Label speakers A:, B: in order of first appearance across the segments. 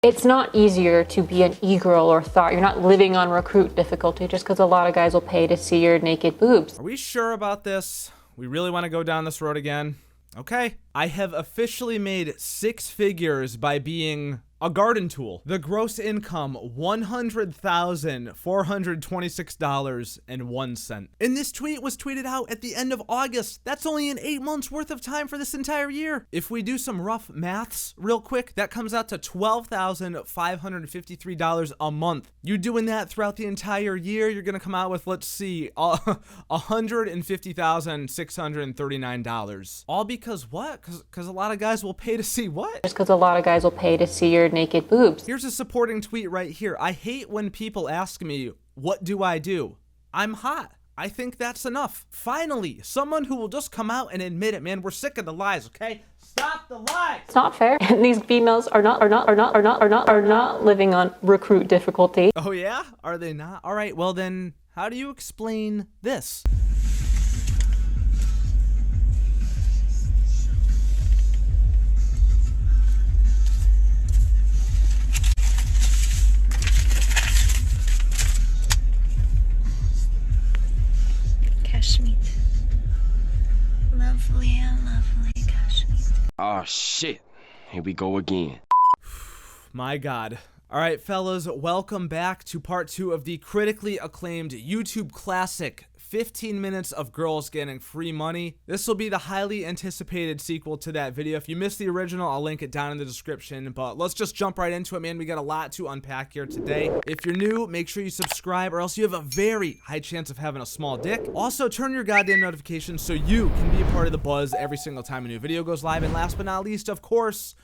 A: It's not easier to be an e-girl or thought. You're not living on recruit difficulty just because a lot of guys will pay to see your naked boobs.
B: Are we sure about this? We really want to go down this road again? Okay. I have officially made 6 figures by being a garden tool. The gross income, $100,426.01. And this tweet was tweeted out at the end of August. That's only in 8 months worth of time for this entire year. If we do some rough maths real quick, that comes out to $12,553 a month. You doing that throughout the entire year, you're gonna come out with, let's see, $150,639. All because what? Because a lot of guys will pay to see what?
A: Just because a lot of guys will pay to see your naked boobs.
B: Here's a supporting tweet right here. I hate when people ask me, what do I do? I'm hot. I think that's enough. Finally, someone who will just come out and admit it, man. We're sick of the lies, okay? Stop the lies.
A: It's not fair. And these females are not living on recruit difficulty.
B: Oh yeah? Are they not? All right, well then, how do you explain this?
C: Lovely, lovely Kashmir.
D: Oh shit, here we go again.
B: My God. All right, fellas, welcome back to part 2 of the critically acclaimed YouTube classic, 15 minutes of girls getting free money. This will be the highly anticipated sequel to that video. If you missed the original, I'll link it down in the description, but let's just jump right into it, man. We got a lot to unpack here today. If you're new, make sure you subscribe or else you have a very high chance of having a small dick. Also, turn your goddamn notifications so you can be a part of the buzz every single time a new video goes live. And last but not least, of course,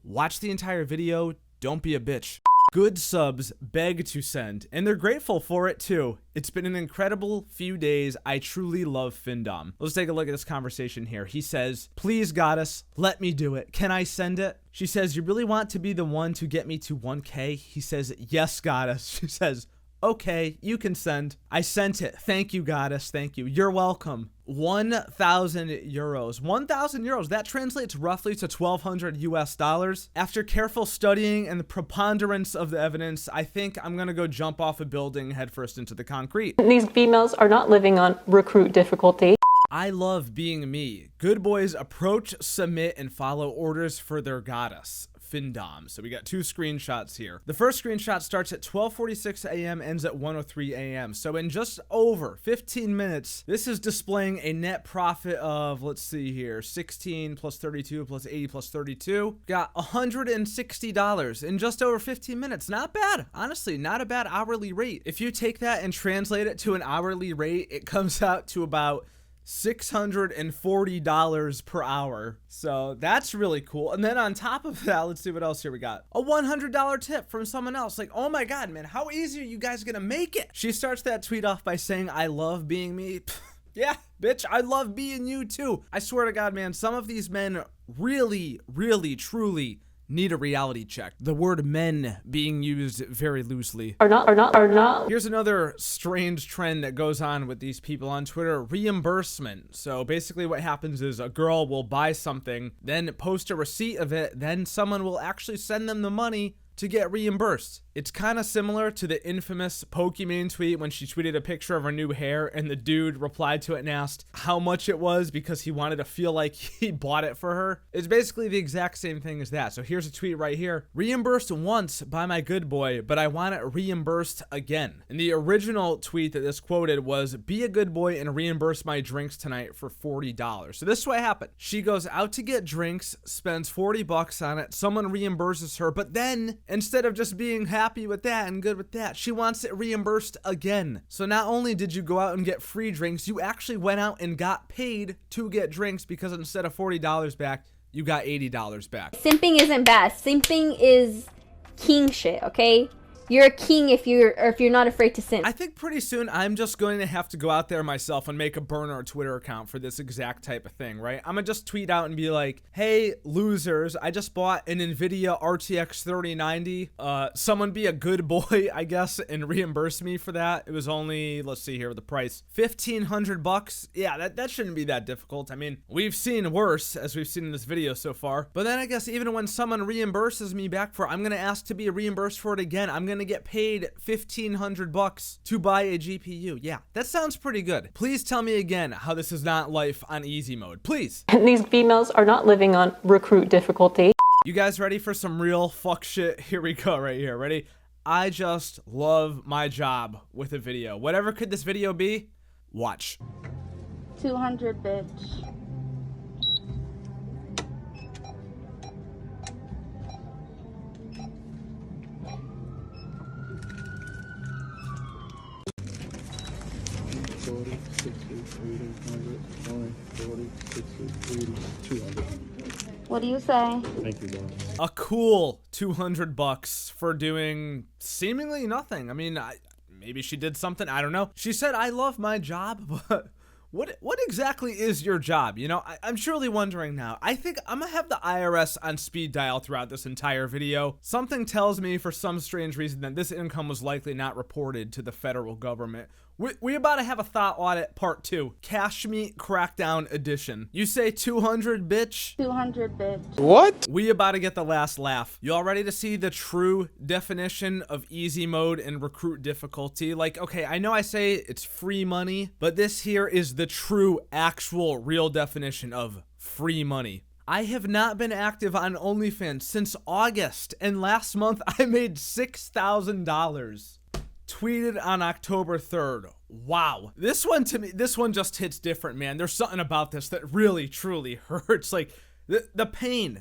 B: watch the entire video. Don't be a bitch. Good subs beg to send, and they're grateful for it too. It's been an incredible few days. I truly love Findom. Let's take a look at this conversation here. He says, please goddess, let me do it. Can I send it? She says, you really want to be the one to get me to 1K? He says, yes, goddess. She says, okay, you can send. I sent it. Thank you, goddess. Thank you. You're welcome. 1,000 euros. 1,000 euros. That translates roughly to 1,200 US dollars. After careful studying and the preponderance of the evidence, I think I'm gonna go jump off a building headfirst into the concrete.
A: These females are not living on recruit difficulty.
B: I love being me. Good boys approach, submit, and follow orders for their goddess. Findom. So we got 2 screenshots here. The first screenshot starts at 12:46 a.m., ends at 1:03 a.m. So in just over 15 minutes, this is displaying a net profit of, let's see here, 16 plus 32 plus 80 plus 32. Got $160 in just over 15 minutes. Not bad. Honestly, not a bad hourly rate. If you take that and translate it to an hourly rate, it comes out to about $640 per hour. So that's really cool. And then on top of that, let's see what else here we got. A $100 tip from someone else. Like, oh my God, man, how easy are you guys gonna make it? She starts that tweet off by saying, I love being me. Yeah, bitch, I love being you too. I swear to God, man, some of these men really, truly need a reality check. The word men being used very loosely.
A: Are not.
B: Here's another strange trend that goes on with these people on Twitter: reimbursement. So basically what happens is a girl will buy something, then post a receipt of it, then someone will actually send them the money to get reimbursed. It's kind of similar to the infamous Pokimane tweet when she tweeted a picture of her new hair and the dude replied to it and asked how much it was because he wanted to feel like he bought it for her. It's basically the exact same thing as that. So here's a tweet right here. Reimbursed once by my good boy, but I want it reimbursed again. And the original tweet that this quoted was, be a good boy and reimburse my drinks tonight for $40. So this is what happened. She goes out to get drinks, spends 40 bucks on it. Someone reimburses her, but then instead of just being happy with that and good with that, she wants it reimbursed again. So not only did you go out and get free drinks, you actually went out and got paid to get drinks because instead of $40 back, you got $80 back.
E: Simping isn't bad. Simping is king shit, okay? You're a king if you're not afraid to sin.
B: I think pretty soon I'm just going to have to go out there myself and make a burner Twitter account for this exact type of thing, right? I'm gonna just tweet out and be like, hey, losers, I just bought an NVIDIA RTX 3090. Someone be a good boy, I guess, and reimburse me for that. It was only, let's see here, the price, $1,500. Yeah, that shouldn't be that difficult. I mean, we've seen worse, as we've seen in this video so far. But then I guess even when someone reimburses me back for it, I'm gonna ask to be reimbursed for it again. I'm gonna get paid $1,500 to buy a GPU. Yeah, that sounds pretty good. Please tell me again how this is not life on easy mode, please.
A: And these females are not living on recruit difficulty.
B: You guys ready for some real fuck shit? Here we go right here. Ready? I just love my job with a video. Whatever could this video be? Watch.
F: 200, bitch. What do you say?
G: Thank you, boss.
B: A cool $200 for doing seemingly nothing. I mean, maybe she did something. I don't know. She said, I love my job, but what exactly is your job? You know, I'm surely wondering now. I think I'm gonna have the IRS on speed dial throughout this entire video. Something tells me for some strange reason that this income was likely not reported to the federal government. We about to have a thought audit part 2, Cash Me Crackdown edition. You say 200, bitch?
F: 200, bitch.
G: What?
B: We about to get the last laugh. Y'all ready to see the true definition of easy mode and recruit difficulty? Like, okay, I know I say it's free money, but this here is the true, actual, real definition of free money. I have not been active on OnlyFans since August, and last month I made $6,000. Tweeted on October 3rd. Wow. This one to me, this one just hits different, man. There's something about this that really, truly hurts. Like, the pain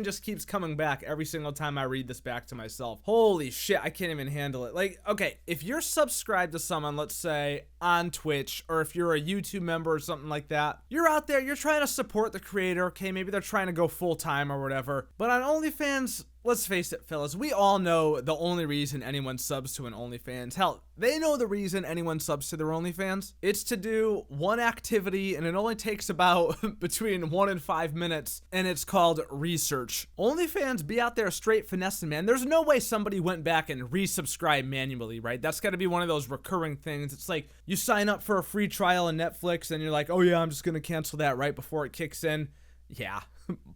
B: just keeps coming back every single time I read this back to myself. Holy shit, I can't even handle it. Like, okay, if you're subscribed to someone, let's say on Twitch, or if you're a YouTube member or something like that, you're out there, you're trying to support the creator, okay, maybe they're trying to go full-time or whatever, but on OnlyFans, let's face it, fellas, we all know the only reason anyone subs to an OnlyFans. Hell, they know the reason anyone subs to their OnlyFans. It's to do one activity, and it only takes about between 1 and 5 minutes, and it's called research. OnlyFans be out there straight finessing, man. There's no way somebody went back and resubscribed manually, right? That's got to be one of those recurring things. It's like you sign up for a free trial on Netflix, and you're like, oh yeah, I'm just going to cancel that right before it kicks in. Yeah,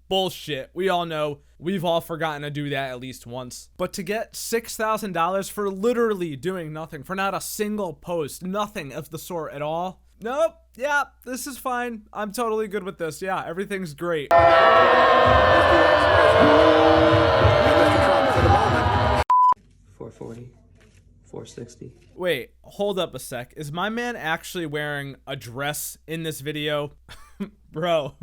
B: bullshit. We all know. We've all forgotten to do that at least once. But to get $6,000 for literally doing nothing, for not a single post, nothing of the sort at all. Nope. Yeah, this is fine. I'm totally good with this. Yeah, everything's great.
H: 440, 460.
B: Wait, hold up a sec. Is my man actually wearing a dress in this video? Bro.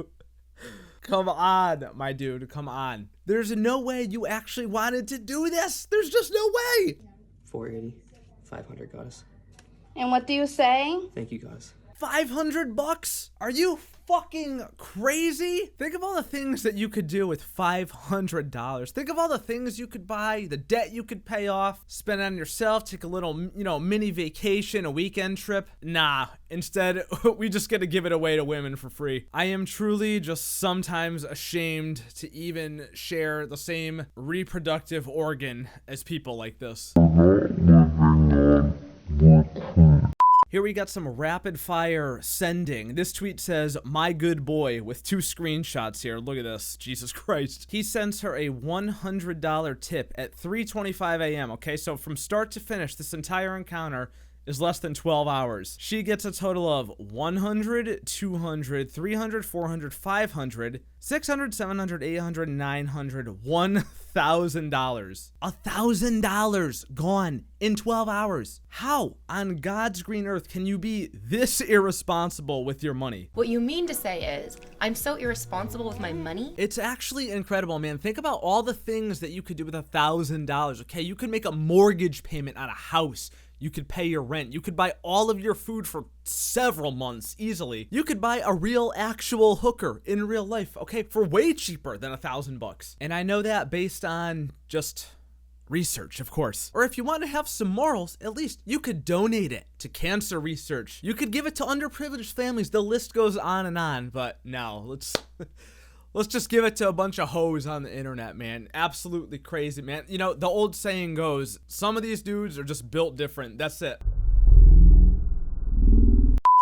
B: Come on, my dude, come on. There's no way you actually wanted to do this. There's just no way.
H: 480, 500, goddess.
F: And what do you say?
H: Thank you, goddess.
B: $500? Are you fucking crazy? Think of all the things that you could do with $500. Think of all the things you could buy, the debt you could pay off, spend on yourself, take a little, you know, mini vacation, a weekend trip. Nah, instead, we just get to give it away to women for free. I am truly just sometimes ashamed to even share the same reproductive organ as people like this. Here we got some rapid fire sending. This tweet says, my good boy, with 2 screenshots here. Look at this. Jesus Christ. He sends her a $100 tip at 3:25 a.m. Okay, so from start to finish, this entire encounter is less than 12 hours. She gets a total of 100, 200, 300, 400, 500, 600, 700, 800, 900, $1,000. $1,000 gone in 12 hours. How on God's green earth can you be this irresponsible with your money?
I: What you mean to say is, I'm so irresponsible with my money?
B: It's actually incredible, man. Think about all the things that you could do with $1,000, okay? You could make a mortgage payment on a house. You could pay your rent. You could buy all of your food for several months easily. You could buy a real actual hooker in real life, okay, for way cheaper than $1,000 bucks. And I know that based on just research, of course. Or if you want to have some morals, at least you could donate it to cancer research. You could give it to underprivileged families. The list goes on, but no, let's just give it to a bunch of hoes on the internet, man. Absolutely crazy, man. You know, the old saying goes, some of these dudes are just built different. That's it.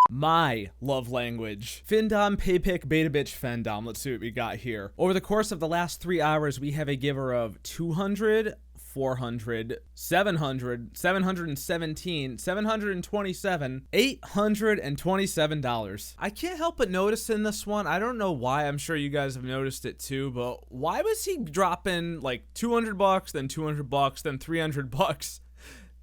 B: My love language. Findom, Paypick, Beta Bitch, Fendom. Let's see what we got here. Over the course of the last 3 hours, we have a giver of 200, 400, 700, 717, 727, $827. I can't help but notice in this one, I don't know why, I'm sure you guys have noticed it too, but why was he dropping like $200, then $200, then $300?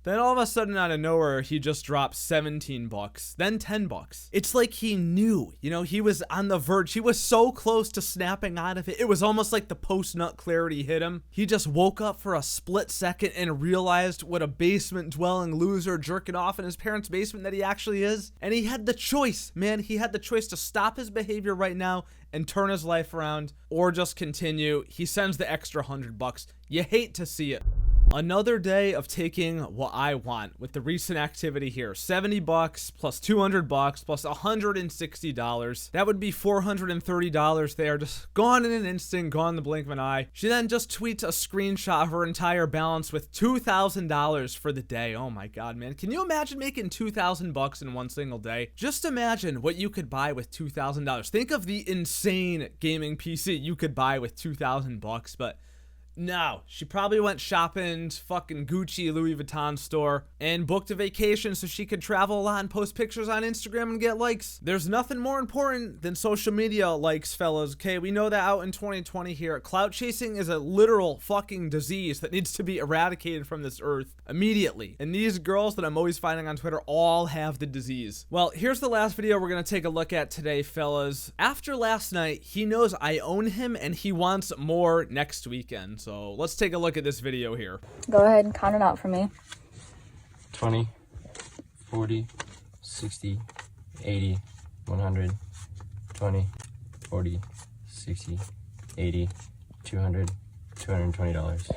B: Then all of a sudden out of nowhere, he just dropped $17, then $10. It's like he knew, you know, he was on the verge. He was so close to snapping out of it. It was almost like the post-nut clarity hit him. He just woke up for a split second and realized what a basement-dwelling loser jerking off in his parents' basement that he actually is. And he had the choice, man. He had the choice to stop his behavior right now and turn his life around, or just continue. He sends the extra $100. You hate to see it. Another day of taking what I want with the recent activity here. $70 plus $200 plus $160. That would be $430 there. Just gone in an instant, gone in the blink of an eye. She then just tweets a screenshot of her entire balance with $2,000 for the day. Oh my God, man. Can you imagine making $2,000 in one single day? Just imagine what you could buy with $2,000. Think of the insane gaming PC you could buy with $2,000, but no, she probably went shopping to fucking Gucci, Louis Vuitton store and booked a vacation so she could travel a lot and post pictures on Instagram and get likes. There's nothing more important than social media likes, fellas, okay? We know that out in 2020 here. Clout chasing is a literal fucking disease that needs to be eradicated from this earth immediately. And these girls that I'm always finding on Twitter all have the disease. Well, here's the last video we're gonna take a look at today, fellas. After last night, he knows I own him and he wants more next weekend. So let's take a look at this video here.
G: Go ahead and count it out for me.
J: 20, 40, 60, 80, 100, 20, 40, 60, 80, 200, $220.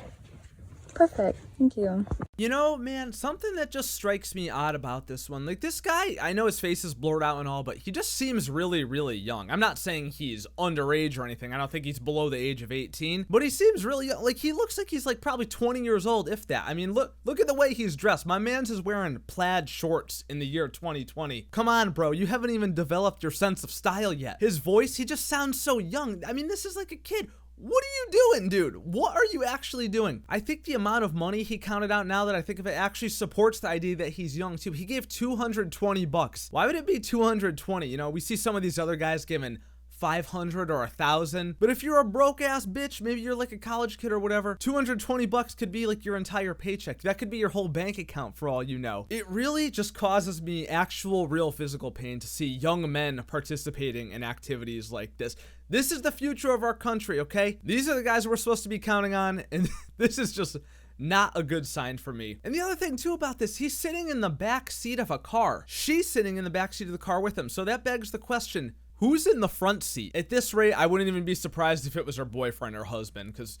G: Perfect. Thank you.
B: You know, man, something that just strikes me odd about this one, like this guy, I know his face is blurred out and all, but he just seems really, really young. I'm not saying he's underage or anything. I don't think he's below the age of 18, but he seems really young. Like, he looks like he's like probably 20 years old, if that. I mean, look at the way he's dressed. My man's is wearing plaid shorts in the year 2020. Come on, bro. You haven't even developed your sense of style yet. His voice, he just sounds so young. I mean, this is like a kid. What are you doing, dude? What are you actually doing? I think the amount of money he counted out, now that I think of it, actually supports the idea that he's young too. He gave $220. Why would it be $220? You know, we see some of these other guys giving $500 or $1,000. But if you're a broke ass bitch, maybe you're like a college kid or whatever, $220 could be like your entire paycheck. That could be your whole bank account for all you know. It really just causes me actual real physical pain to see young men participating in activities like this. This is the future of our country, okay? These are the guys we're supposed to be counting on, and this is just not a good sign for me. And the other thing too about this, he's sitting in the back seat of a car. She's sitting in the back seat of the car with him. So that begs the question, who's in the front seat? At this rate, I wouldn't even be surprised if it was her boyfriend or husband, because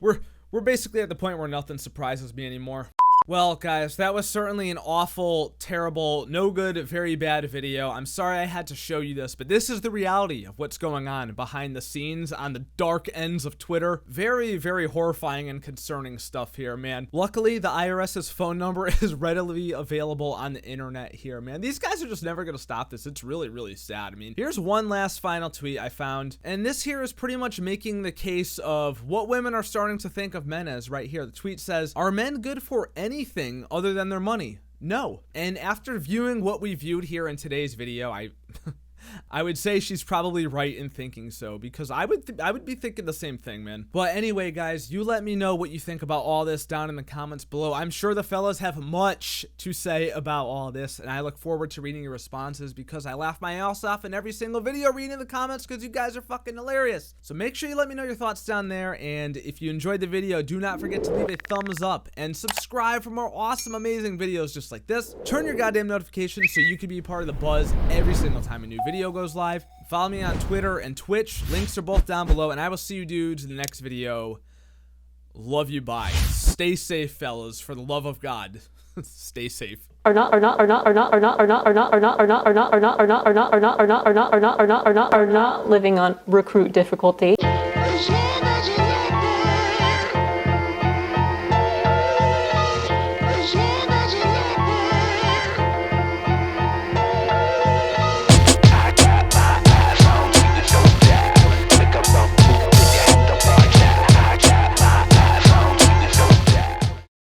B: we're basically at the point where nothing surprises me anymore. Well, guys, that was certainly an awful, terrible, no good, very bad video. I'm sorry I had to show you this, but this is the reality of what's going on behind the scenes on the dark ends of Twitter. Very, very horrifying and concerning stuff here, man. Luckily, the IRS's phone number is readily available on the internet here, man. These guys are just never gonna stop this. It's really, really sad. I mean, here's one last final tweet I found, and this here is pretty much making the case of what women are starting to think of men as right here. The tweet says, "Are men good for anything other than their money? No." And after viewing what we viewed here in today's video, I would say she's probably right in thinking so, because I would be thinking the same thing, man. But anyway, guys, you let me know what you think about all this down in the comments below. I'm sure the fellas have much to say about all this, and I look forward to reading your responses because I laugh my ass off in every single video reading the comments because you guys are fucking hilarious. So make sure you let me know your thoughts down there, and if you enjoyed the video, do not forget to leave a thumbs up and subscribe for more awesome, amazing videos just like this. Turn your goddamn notifications so you can be part of the buzz every single time a new video goes live. Follow me on Twitter and Twitch. Links are both down below, and I will see you dudes in the next video. Love you, bye. Stay safe, fellas, for the love of God. Stay safe.
A: Are not living on recruit difficulty.